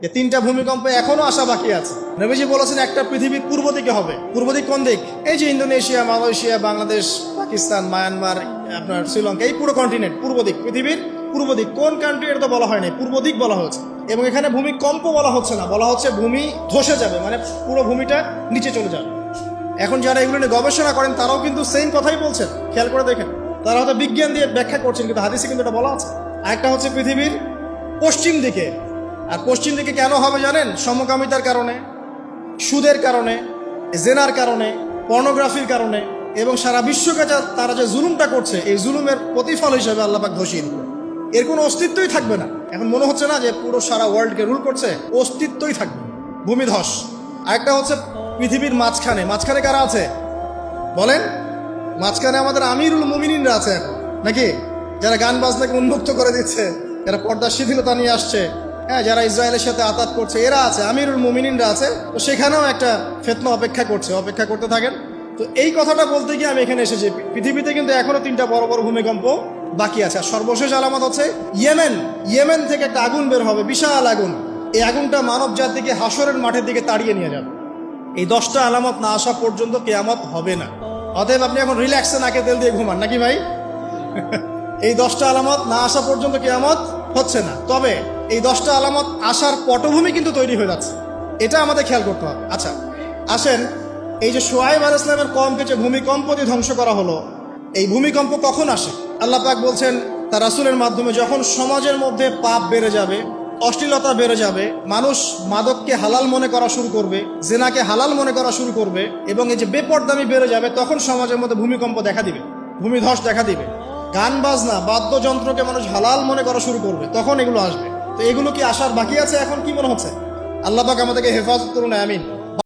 যে 3টা ভূমিকম্প এখনো আসা বাকি আছে। নবীজি বলেছেন একটা পৃথিবীর পূর্ব দিকে হবে। পূর্ব দিক কোন দিক? এই যে Indonesia, Malaysia, Bangladesh, Pakistan, Myanmar, আপনার শ্রীলঙ্কা, এই পুরো কন্টিনেন্ট পূর্ব দিক, পৃথিবীর পূর্ব দিক। কোন কান্ট্রি এটা তো বলা হয় নাই, পূর্ব দিক বলা হয়েছে। এবং এখানে ভূমিকম্প বলা হচ্ছে না, বলা হচ্ছে ভূমি ধসে যাবে, মানে পুরো ভূমিটা নিচে চলে যাবে। এখন যারা এগুলো নিয়ে গবেষণা করেন তারাও কিন্তু সেম কথাই বলছেন, খেয়াল করে দেখেন। তারা হয়তো বিজ্ঞান দিয়ে ব্যাখ্যা করছেন, কিন্তু হাদিসে কিন্তু এটা বলা আছে। আরেকটা হচ্ছে পৃথিবীর পশ্চিম দিকে। আর পশ্চিম দিকে কেন হবে জানেন? সমকামিতার কারণে, সুদের কারণে, জেনার কারণে, পর্নোগ্রাফির কারণে, এবং সারা বিশ্বকে তারা যে জুলুমটা করছে, এই জুলুমের প্রতিফল হিসেবে আল্লাহ পাক ধসিয়ে দিবে। এর কোনো অস্তিত্বই থাকবে না। এখন মনে হচ্ছে না যে পুরো সারা ওয়ার্ল্ডকে রুল করছে? অস্তিত্বই থাকবে, ভূমিধস। আরেকটা হচ্ছে পৃথিবীর মাঝখানে। মাঝখানে কারা আছে বলেন? মাঝখানে আমাদের আমিরুল মুমিনিনরা আছে এখন, নাকি? যারা গান বাজনাকে উন্মুক্ত করে দিচ্ছে, যারা পর্দার শিথিলতা নিয়ে আসছে, হ্যাঁ, যারা ইসরায়েলের সাথে আতাত করছে, এরা আছে, আমিরুল মুমিনিনরা আছে। তো সেখানেও একটা ফিতনা অপেক্ষা করছে, অপেক্ষা করতে থাকেন। তো এই কথাটা বলতে গিয়ে আমি এখানে এসেছি। পৃথিবীতে কিন্তু এখনো 3টা বড় বড় ভূমিকম্প বাকি আছে। আর সর্বশেষ আলামত হচ্ছে ইয়েমেন। ইয়েমেন থেকে একটা আগুন বের হবে, বিশাল আগুন। এই আগুনটা মানব জাতিকে হাসরের মাঠের দিকে তাড়িয়ে নিয়ে যাবে। এই 10টা আলামত না আসা পর্যন্ত কিয়ামত হবে না। অতএব আপনি এখন রিল্যাক্সে নাকে তেল দিয়ে ঘুমান, নাকি ভাই? এই 10টা আলামত না আসা পর্যন্ত কিয়ামত হচ্ছে না। তবে এই 10টা আলামত আসার পটভূমি কিন্তু তৈরি হয়ে যাচ্ছে, এটা আমাদের খেয়াল করতে হবে। আচ্ছা আসেন, এই যে শুআয়ব আলাইহিস সালামের কওমকে যে ভূমিকম্প দিয়ে ধ্বংস করা হলো, এই ভূমিকম্প কখন আসে? আল্লাহ পাক বলছেন তার রাসূলের মাধ্যমে, যখন সমাজের মধ্যে পাপ বেড়ে যাবে, অশ্লীলতা বেড়ে যাবে, মানুষ মাদককে হালাল মনে করা শুরু করবে, জেনাকে হালাল মনে করা শুরু করবে, এবং এই যে বেপরদামি বেড়ে যাবে, তখন সমাজের মধ্যে ভূমিকম্প দেখা দিবে, ভূমিধস দেখা দিবে। গান বাজনা, বাদ্যযন্ত্রকে মানুষ হালাল মনে করা শুরু করবে, তখন এগুলো আসবে। তো এগুলো কি আসার বাকি আছে? এখন কি মনে হচ্ছে? আল্লাহ পাক আমাদেরকে হেফাজত করুন, আমিন।